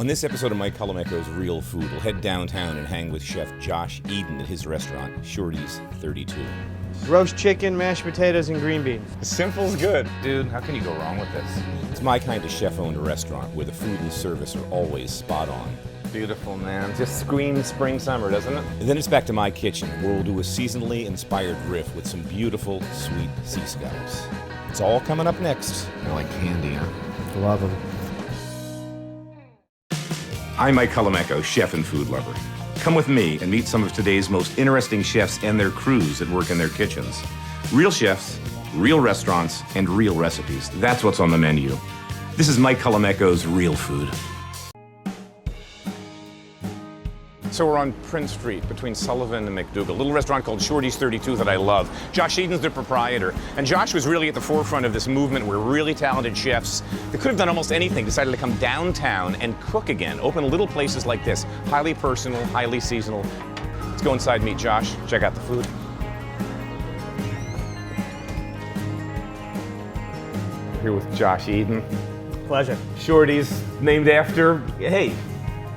On this episode of Mike Colameco's Real Food, we'll head downtown and hang with Chef Josh Eden at his restaurant, Shorties 32. Roast chicken, mashed potatoes, and green beans. Simple's good. Dude, how can you go wrong with this? It's my kind of chef-owned restaurant where the food and service are always spot on. Beautiful, man. Just screams spring, summer, doesn't it? And then it's back to my kitchen, where we'll do a seasonally inspired riff with some beautiful, sweet sea scallops. It's all coming up next. They're like candy, huh? Love them. I'm Mike Colameco, chef and food lover. Come with me and meet some of today's most interesting chefs and their crews that work in their kitchens. Real chefs, real restaurants, and real recipes. That's what's on the menu. This is Mike Colameco's Real Food. So we're on Prince Street between Sullivan and McDougal, a little restaurant called Shorties 32 that I love. Josh Eden's the proprietor, and Josh was really at the forefront of this movement where really talented chefs that could have done almost anything decided to come downtown and cook again, open little places like this, highly personal, highly seasonal. Let's go inside and meet Josh, check out the food. Here with Josh Eden. Pleasure. Shorties, named after, hey,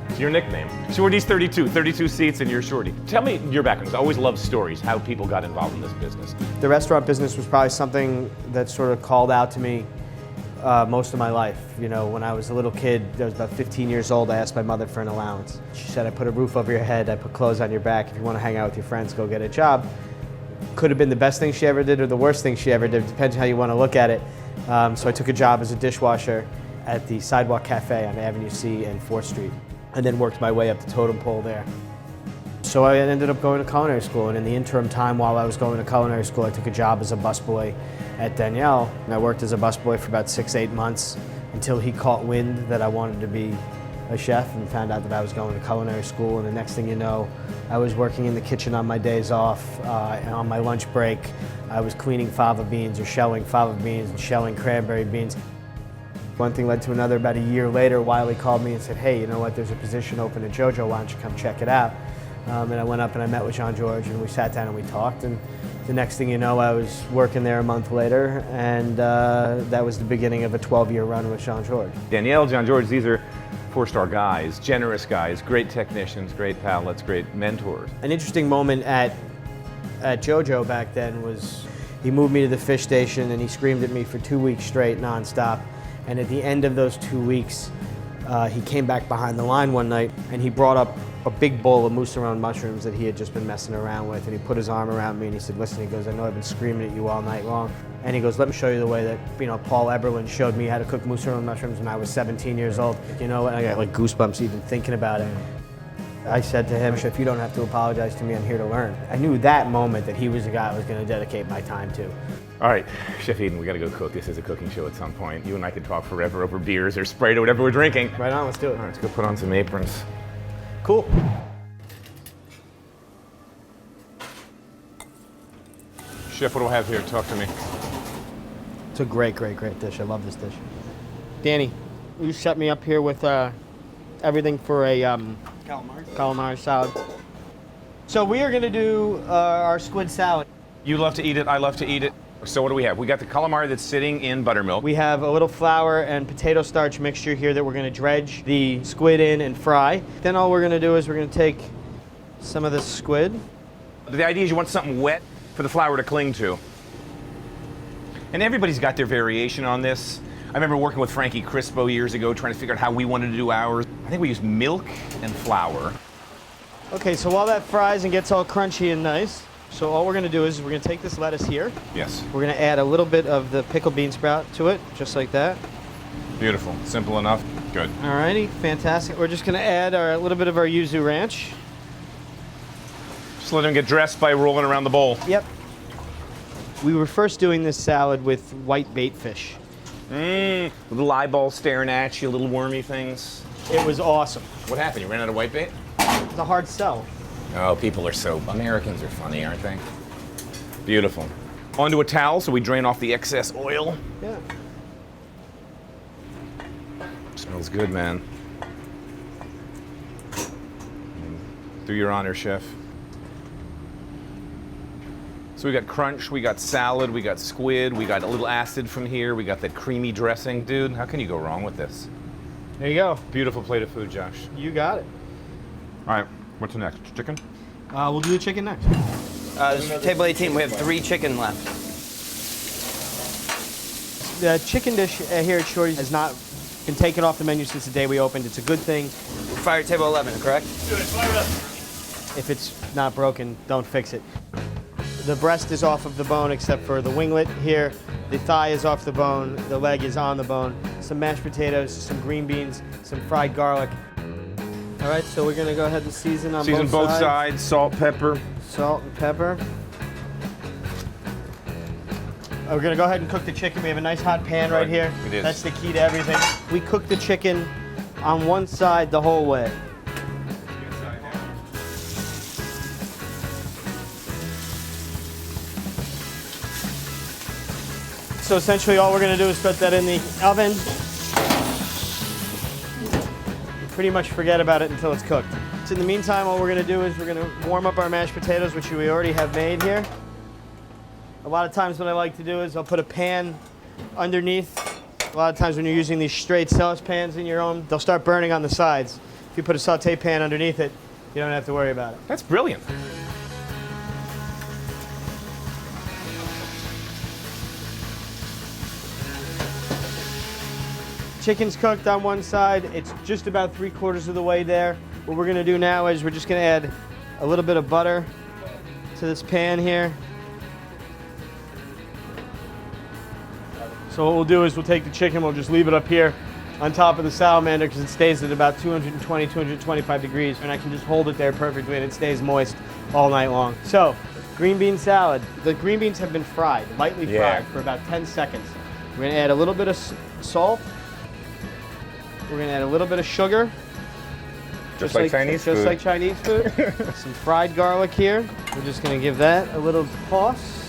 it's your nickname. Shorties 32, 32 seats and you're Shorty. Tell me your background, 'cause I always love stories, how people got involved in this business. The restaurant business was probably something that sort of called out to me most of my life. You know, when I was a little kid, I was about 15 years old, I asked my mother for an allowance. She said, I put a roof over your head, I put clothes on your back. If you want to hang out with your friends, go get a job. Could have been the best thing she ever did or the worst thing she ever did, depends how you want to look at it. So I took a job as a dishwasher at the Sidewalk Cafe on Avenue C and 4th Street, and then worked my way up the totem pole there. So I ended up going to culinary school, and in the interim time while I was going to culinary school, I took a job as a busboy at Danielle, and I worked as a busboy for about 6-8 months until he caught wind that I wanted to be a chef and found out that I was going to culinary school, and the next thing you know, I was working in the kitchen on my days off, and on my lunch break, I was cleaning fava beans or shelling fava beans and shelling cranberry beans. One thing led to another. About a year later, Wiley called me and said, hey, you know what, there's a position open at JoJo, why don't you come check it out? And I went up and I met with Jean George, and we sat down and we talked, and the next thing you know, I was working there a month later, and that was the beginning of a 12-year run with Jean George. Danielle, Jean George, these are four-star guys, generous guys, great technicians, great palates, great mentors. An interesting moment at JoJo back then was he moved me to the fish station and he screamed at me for 2 weeks straight, nonstop. And at the end of those 2 weeks, he came back behind the line one night and he brought up a big bowl of mousserande mushrooms that he had just been messing around with, and he put his arm around me and he said, listen, he goes, I know I've been screaming at you all night long. And he goes, let me show you the way that, you know, Paul Eberlin showed me how to cook mousserande mushrooms when I was 17 years old. You know, and I got like goosebumps even thinking about it. I said to him, if you don't have to apologize to me, I'm here to learn. I knew that moment that he was the guy I was going to dedicate my time to. All right, Chef Eden, we got to go cook. This is a cooking show at some point. You and I could talk forever over beers or Sprite or whatever we're drinking. Right on, let's do it. All right, let's go put on some aprons. Cool. Chef, what do I have here? Talk to me. It's a great, great, great dish. I love this dish. Danny, you set me up here with everything for a calamari salad. So we are going to do our squid salad. You love to eat it. I love to eat it. So what do we have? We got the calamari that's sitting in buttermilk. We have a little flour and potato starch mixture here that we're going to dredge the squid in and fry. Then all we're going to do is we're going to take some of this squid. The idea is you want something wet for the flour to cling to. And everybody's got their variation on this. I remember working with Frankie Crispo years ago trying to figure out how we wanted to do ours. I think we used milk and flour. Okay, so while that fries and gets all crunchy and nice, so all we're going to do is we're going to take this lettuce here. Yes. We're going to add a little bit of the pickled bean sprout to it, just like that. Beautiful. Simple enough. Good. Alrighty, fantastic. We're just going to add a little bit of our yuzu ranch. Just let them get dressed by rolling around the bowl. Yep. We were first doing this salad with white bait fish. Little eyeballs staring at you, little wormy things. It was awesome. What happened? You ran out of white bait? It's a hard sell. Oh, people are so... Americans are funny, aren't they? Beautiful. Onto a towel so we drain off the excess oil. Yeah. Smells good, man. Do your honor, chef. So we got crunch, we got salad, we got squid, we got a little acid from here, we got that creamy dressing. Dude, how can you go wrong with this? There you go. Beautiful plate of food, Josh. You got it. All right, what's next? Chicken? We'll do the chicken next. This is table 18. We have 3 chicken left. The chicken dish here at Shorty's has not been taken off the menu since the day we opened. It's a good thing. Fire table 11, correct? If it's not broken, don't fix it. The breast is off of the bone except for the winglet here. The thigh is off the bone. The leg is on the bone. Some mashed potatoes, some green beans, some fried garlic. All right, so we're gonna go ahead and season on Season both sides, salt, pepper. Salt and pepper. We're gonna go ahead and cook the chicken. We have a nice hot pan right here. It is. That's the key to everything. We cook the chicken on one side the whole way. So essentially all we're gonna do is put that in the oven. Pretty much forget about it until it's cooked. So in the meantime, what we're gonna do is we're gonna warm up our mashed potatoes, which we already have made here. A lot of times what I like to do is I'll put a pan underneath. A lot of times when you're using these straight saucepans in your own, they'll start burning on the sides. If you put a saute pan underneath it, you don't have to worry about it. That's brilliant. Chicken's cooked on one side. It's just about 3/4 of the way there. What we're gonna do now is we're just gonna add a little bit of butter to this pan here. So what we'll do is we'll take the chicken, we'll just leave it up here on top of the salamander because it stays at about 220, 225 degrees, and I can just hold it there perfectly and it stays moist all night long. So, green bean salad. The green beans have been fried, lightly fried for about 10 seconds. We're gonna add a little bit of salt. We're gonna add a little bit of sugar. Just like Chinese food. Just like Chinese food. Some fried garlic here. We're just gonna give that a little toss.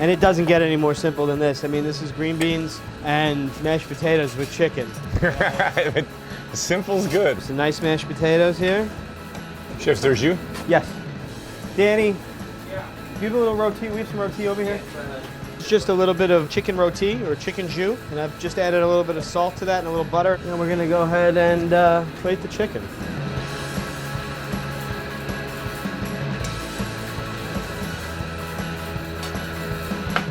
And it doesn't get any more simple than this. I mean, this is green beans and mashed potatoes with chicken. Simple's good. Some nice mashed potatoes here. Chef, there's you. Yes. Danny, do you have a little roti? We have some roti over here. It's just a little bit of chicken roti or chicken jus. And I've just added a little bit of salt to that and a little butter. And we're gonna go ahead and plate the chicken.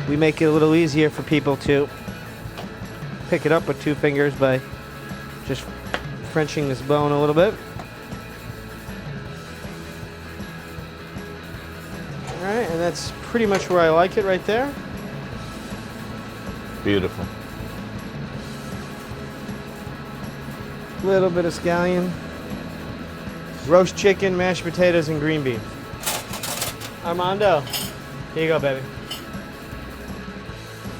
We make it a little easier for people to pick it up with 2 fingers by just Frenching this bone a little bit. All right, and that's pretty much where I like it right there. Beautiful. Little bit of scallion. Roast chicken, mashed potatoes, and green beans. Armando, here you go, baby.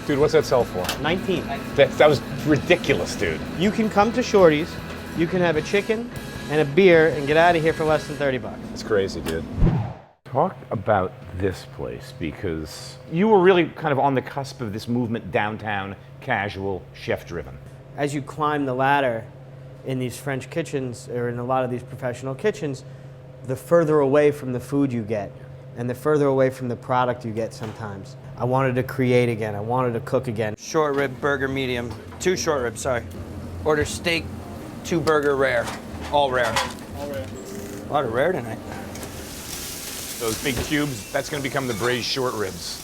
Dude, what's that sell for? 19. That was ridiculous, dude. You can come to Shorty's, you can have a chicken and a beer and get out of here for less than 30 bucks. That's crazy, dude. Talk about this place, because you were really kind of on the cusp of this movement downtown, casual, chef-driven. As you climb the ladder in these French kitchens, or in a lot of these professional kitchens, the further away from the food you get, and the further away from the product you get sometimes. I wanted to create again, I wanted to cook again. Short rib burger medium. 2 short ribs, sorry. Order steak, 2 burger rare. All rare. All rare. A lot of rare tonight. Those big cubes, that's going to become the braised short ribs.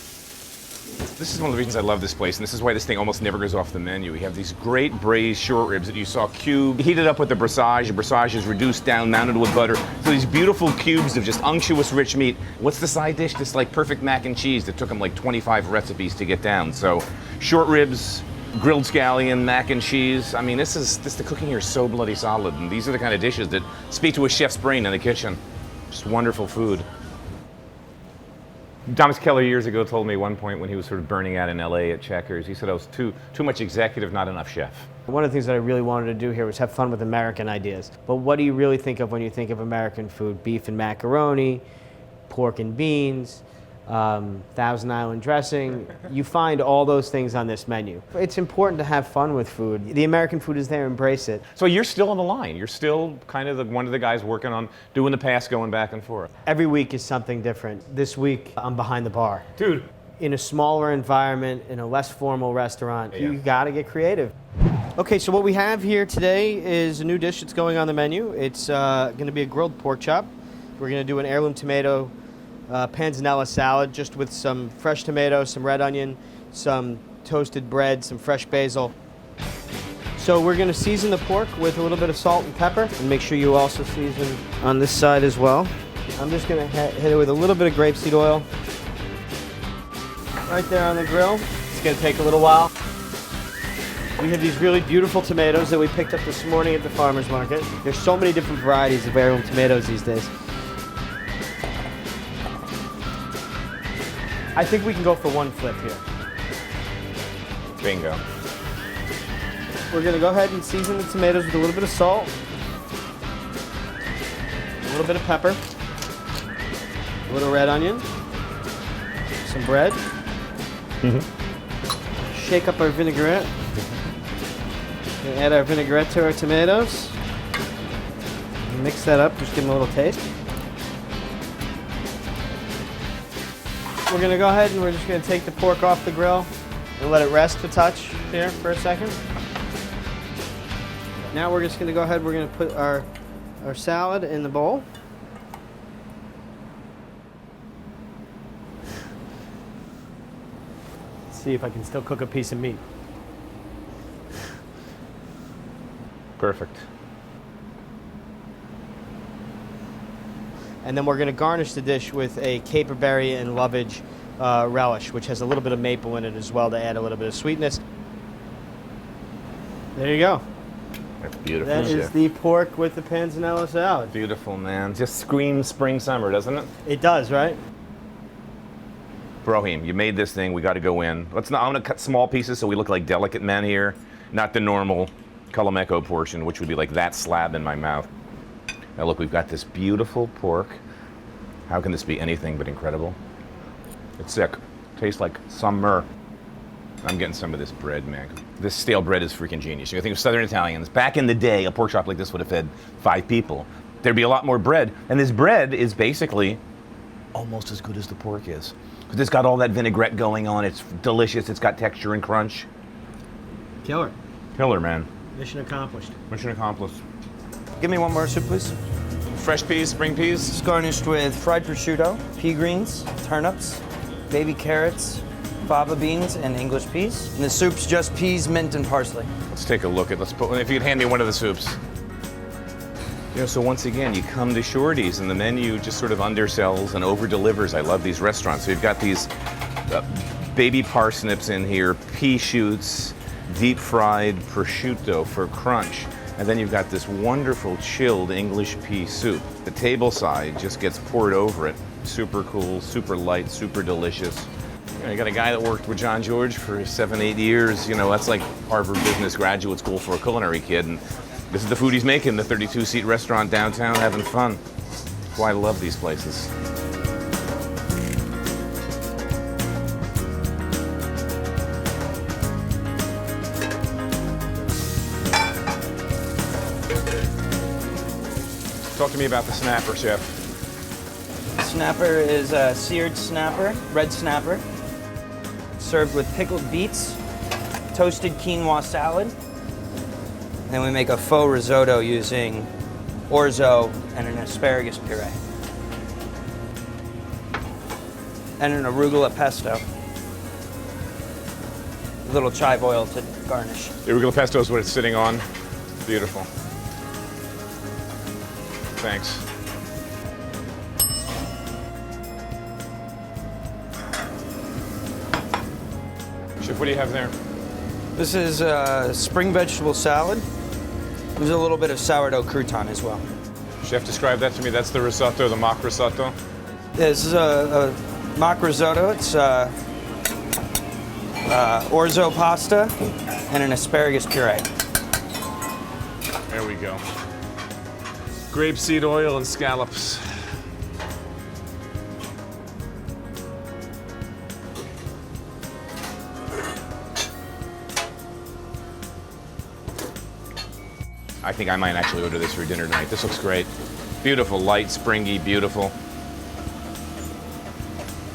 This is one of the reasons I love this place, and this is why this thing almost never goes off the menu. We have these great braised short ribs that you saw cubed, heated up with the brassage. The brassage is reduced down, mounted with butter. So these beautiful cubes of just unctuous, rich meat. What's the side dish? This like perfect mac and cheese that took them like 25 recipes to get down. So short ribs, grilled scallion, mac and cheese. I mean, the cooking here is so bloody solid, and these are the kind of dishes that speak to a chef's brain in the kitchen. Just wonderful food. Thomas Keller years ago told me at one point when he was sort of burning out in LA at Checkers, he said I was too much executive, not enough chef. One of the things that I really wanted to do here was have fun with American ideas. But what do you really think of when you think of American food? Beef and macaroni, pork and beans, Thousand Island dressing. You find all those things on this menu. It's important to have fun with food. The American food is there, embrace it. So you're still on the line. You're still kind of one of the guys working on doing the pass, going back and forth. Every week is something different. This week, I'm behind the bar. Dude. In a smaller environment, in a less formal restaurant, you gotta get creative. Okay, so what we have here today is a new dish that's going on the menu. It's going to be a grilled pork chop. We're going to do an heirloom tomato panzanella salad just with some fresh tomatoes, some red onion, some toasted bread, some fresh basil. So we're going to season the pork with a little bit of salt and pepper, and make sure you also season on this side as well. I'm just going to hit it with a little bit of grapeseed oil right there on the grill. It's going to take a little while. We have these really beautiful tomatoes that we picked up this morning at the farmer's market. There's so many different varieties of heirloom tomatoes these days. I think we can go for one flip here. Bingo. We're going to go ahead and season the tomatoes with a little bit of salt, a little bit of pepper, a little red onion, some bread. Shake up our vinaigrette. We're gonna add our vinaigrette to our tomatoes. Mix that up, just give them a little taste. We're gonna go ahead and we're just gonna take the pork off the grill and let it rest a touch here for a second. Now we're just gonna go ahead, we're gonna put our salad in the bowl. Let's see if I can still cook a piece of meat. Perfect. And then we're going to garnish the dish with a caperberry and lovage relish, which has a little bit of maple in it as well to add a little bit of sweetness. There you go. That's beautiful. That is the pork with the panzanella salad. Beautiful, man. Just screams spring summer, doesn't it? It does, right? Brahim, you made this thing. We got to go in. I'm going to cut small pieces so we look like delicate men here, not the normal Colameco portion, which would be like that slab in my mouth. Now look, we've got this beautiful pork. How can this be anything but incredible? It's sick. Tastes like summer. I'm getting some of this bread, man. This stale bread is freaking genius. You think of Southern Italians. Back in the day, a pork chop like this would have fed 5 people. There'd be a lot more bread. And this bread is basically almost as good as the pork is. Because it's got all that vinaigrette going on. It's delicious. It's got texture and crunch. Killer. Killer, man. Mission accomplished. Mission accomplished. Give me one more soup, please. Fresh peas, spring peas. It's garnished with fried prosciutto, pea greens, turnips, baby carrots, fava beans, and English peas. And the soup's just peas, mint, and parsley. Let's take a look at, if you could hand me one of the soups. You know, so once again, you come to Shorties and the menu just sort of undersells and over-delivers. I love these restaurants. So you've got these baby parsnips in here, pea shoots, deep-fried prosciutto for crunch. And then you've got this wonderful chilled English pea soup. The table side just gets poured over it. Super cool, super light, super delicious. You know, you got a guy that worked with Jean George for 7-8 years. You know, that's like Harvard Business Graduate School for a culinary kid. And this is the food he's making, the 32-seat restaurant downtown, having fun. That's why I love these places. Talk to me about the snapper, chef. Snapper is a seared snapper, red snapper, served with pickled beets, toasted quinoa salad. And then we make a faux risotto using orzo and an asparagus puree. And an arugula pesto. A little chive oil to garnish. The arugula pesto is what it's sitting on. Beautiful. Thanks. Chef, what do you have there? This is a spring vegetable salad. There's a little bit of sourdough crouton as well. Chef, describe that to me. That's the risotto, the mock risotto. This is a mock risotto. It's orzo pasta and an asparagus puree. There we go. Grapeseed oil and scallops. I think I might actually order this for dinner tonight. This looks great. Beautiful, light, springy, beautiful.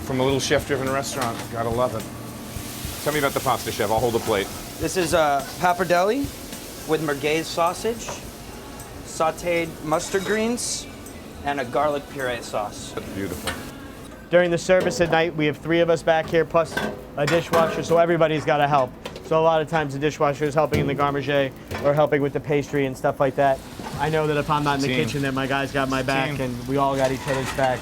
From a little chef-driven restaurant. Gotta love it. Tell me about the pasta, chef. I'll hold the plate. This is pappardelle with merguez sausage, sauteed mustard greens, and a garlic puree sauce. That's beautiful. During the service at night, we have 3 of us back here, plus a dishwasher, so everybody's got to help. So a lot of times the dishwasher is helping in the garde-manger or helping with the pastry and stuff like that. I know that if I'm not in the kitchen, then my guys got my back, and we all got each other's back.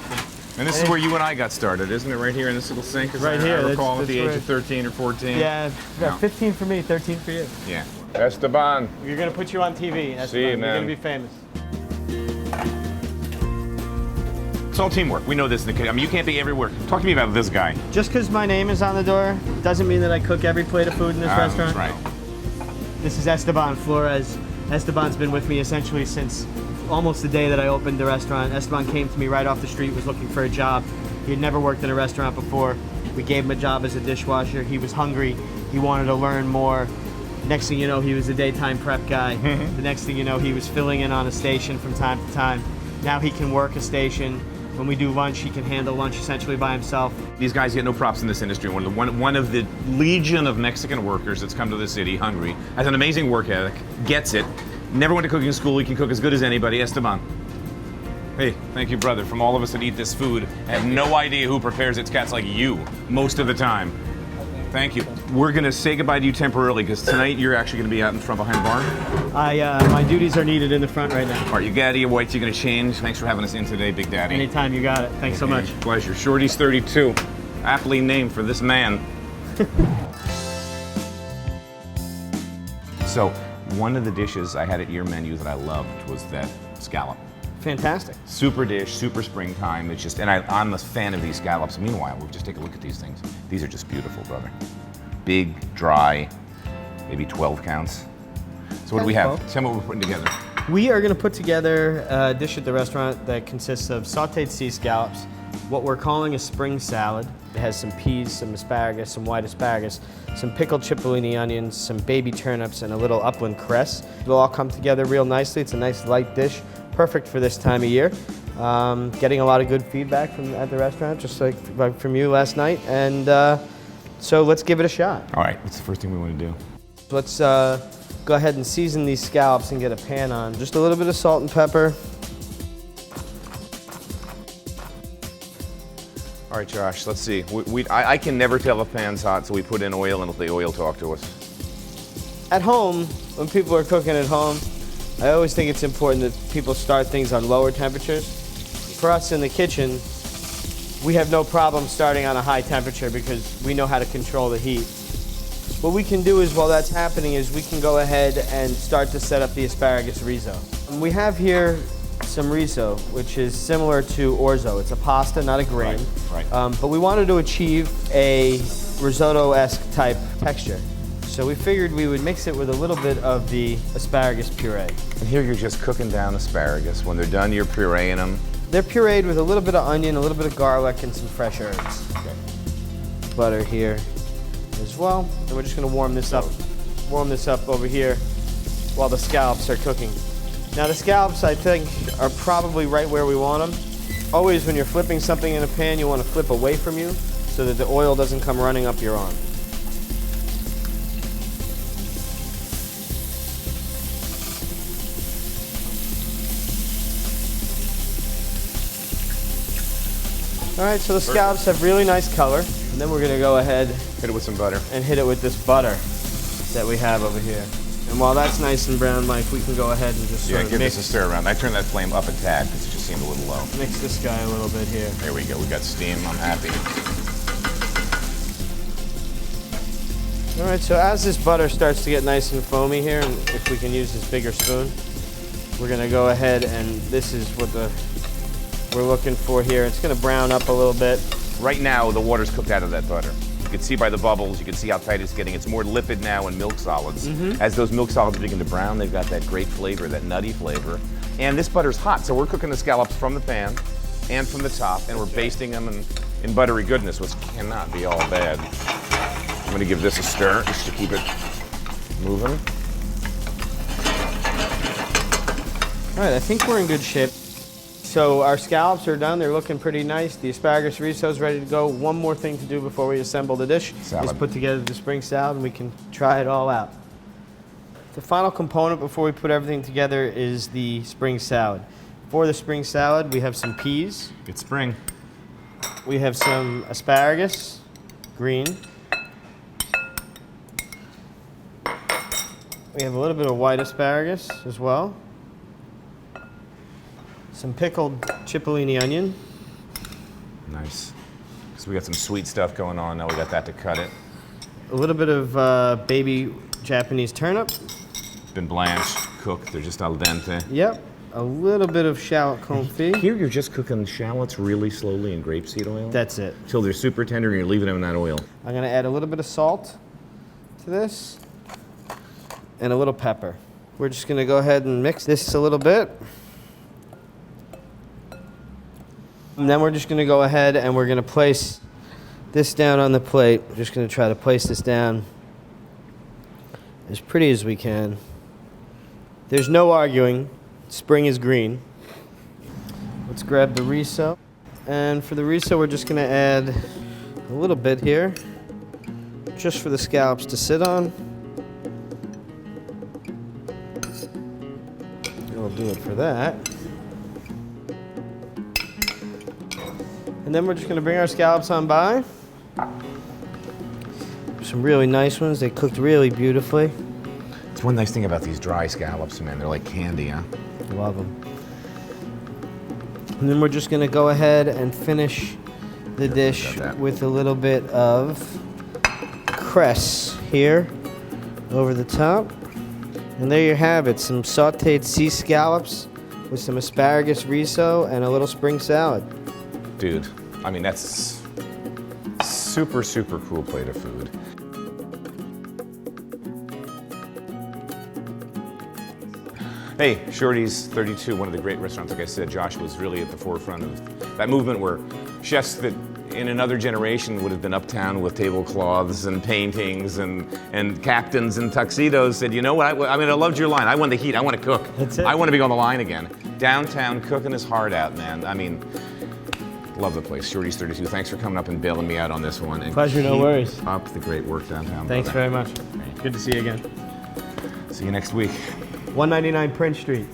And this is where you and I got started, isn't it? Right here in this little sink? Right here. I recall at that's the age right. of 13 or 14. Yeah, No. 15 for me, 13 for you. Yeah. Esteban. You're going to put you on TV. That's See you, You're man. going to be famous. It's all teamwork. We know this in the kitchen. I mean, you can't be everywhere. Talk to me about this guy. Just because my name is on the door doesn't mean that I cook every plate of food in this restaurant. That's right. This is Esteban Flores. Esteban's been with me essentially since almost the day that I opened the restaurant. Esteban came to me right off the street, was looking for a job. He had never worked in a restaurant before. We gave him a job as a dishwasher. He was hungry. He wanted to learn more. Next thing you know, he was a daytime prep guy. The next thing you know, he was filling in on a station from time to time. Now he can work a station. When we do lunch, he can handle lunch essentially by himself. These guys get no props in this industry. One of the legion of Mexican workers that's come to the city hungry, has an amazing work ethic, gets it, never went to cooking school, he can cook as good as anybody. Esteban. Hey, thank you, brother. From all of us that eat this food, I have no idea who prepares its cats like you most of the time. Thank you. We're going to say goodbye to you temporarily because tonight you're actually going to be out in front behind the bar. My duties are needed in the front right now. All right, you got your whites, you're going to change. Thanks for having us in today, Big Daddy. Anytime, you got it. Thanks so much. Pleasure. Shorty's 32. Aptly named for this man. So, one of the dishes I had at your menu that I loved was that scallop. Fantastic. Super dish, super springtime. It's just, and I'm a fan of these scallops. Meanwhile, we'll just take a look at these things. These are just beautiful, brother. Big, dry, maybe 12 counts. So what do we have? 12. Tell me what we're putting together. We are going to put together a dish at the restaurant that consists of sauteed sea scallops, what we're calling a spring salad. It has some peas, some asparagus, some white asparagus, some pickled cipollini onions, some baby turnips, and a little upland cress. It'll all come together real nicely. It's a nice light dish, perfect for this time of year. Getting a lot of good feedback at the restaurant, just like from you last night. And so let's give it a shot. All right, what's the first thing we want to do? Let's go ahead and season these scallops and get a pan on. Just a little bit of salt and pepper. All right, Josh, let's see. I can never tell if pan's hot, so we put in oil and let the oil talk to us. At home, when people are cooking at home, I always think it's important that people start things on lower temperatures. For us in the kitchen, we have no problem starting on a high temperature because we know how to control the heat. What we can do is, while that's happening, is we can go ahead and start to set up the asparagus riso. We have here some riso, which is similar to orzo. It's a pasta, not a grain. Right. But we wanted to achieve a risotto-esque type texture. So we figured we would mix it with a little bit of the asparagus puree. And here you're just cooking down asparagus. When they're done, you're pureeing them. They're pureed with a little bit of onion, a little bit of garlic, and some fresh herbs. Okay. Butter here as well. And we're just gonna warm this up over here while the scallops are cooking. Now the scallops, I think, are probably right where we want them. Always when you're flipping something in a pan, you want to flip away from you so that the oil doesn't come running up your arm. All right, so the scallops have really nice color. And then we're gonna go ahead Hit it with some butter. and hit it with this butter that we have over here. And while that's nice and brown, Mike, we can go ahead and just Yeah, sort of give mix, this a stir around. I turned that flame up a tad because it just seemed a little low. mix this guy a little bit here. There we go. We got steam. I'm happy. All right, so as this butter starts to get nice and foamy here, and if we can use this bigger spoon, we're gonna go ahead and this is what we're looking for here. It's gonna brown up a little bit. Right now, the water's cooked out of that butter. You can see by the bubbles, you can see how tight it's getting. It's more lipid now in milk solids. As those milk solids begin to brown, they've got that great flavor, that nutty flavor. And this butter's hot, so we're cooking the scallops from the pan and from the top, and we're basting them in buttery goodness, which cannot be all bad. I'm gonna give this a stir just to keep it moving. All right, I think we're in good shape. So our scallops are done. They're looking pretty nice. The asparagus riso's ready to go. One more thing to do before we assemble the dish Salad. is put together the spring salad, and we can try it all out. The final component before we put everything together is the spring salad. For the spring salad, we have some peas. It's spring. We have some asparagus, green. We have a little bit of white asparagus as well. Some pickled cipollini onion. Nice. So we got some sweet stuff going on. Now we got that to cut it. A little bit of baby Japanese turnip. Been blanched, cooked. They're just al dente. Yep. A little bit of shallot confit. Here you're just cooking shallots really slowly in grapeseed oil. That's it. Till they're super tender and you're leaving them in that oil. I'm gonna add a little bit of salt to this and a little pepper. We're just gonna go ahead and mix this a little bit. And then we're just gonna go ahead and we're gonna place this down on the plate. We're just gonna try to place this down as pretty as we can. There's no arguing. Spring is green. Let's grab the riso. And for the riso, we're just gonna add a little bit here, just for the scallops to sit on. We'll do it for that. And then we're just gonna bring our scallops on by. Some really nice ones. They cooked really beautifully. It's one nice thing about these dry scallops, man. They're like candy, huh? Love them. And then we're just gonna go ahead and finish the dish with a little bit of cress here over the top. And there you have it, some sauteed sea scallops with some asparagus riso and a little spring salad. Dude, I mean, that's super, super cool plate of food. Hey, Shorty's 32, one of the great restaurants. Like I said, Josh was really at the forefront of that movement where chefs that in another generation would have been uptown with tablecloths and paintings and captains and tuxedos said, you know what, I mean, I loved your line. I want the heat, I want to cook. That's it. I want to be on the line again. Downtown, cooking his heart out, man. I mean, love the place. Shorty's 32. Thanks for coming up and bailing me out on this one. And Pleasure, no worries. Up the great work downtown. Thanks brother. very much. Good to see you again. See you next week. 199 Prince Street.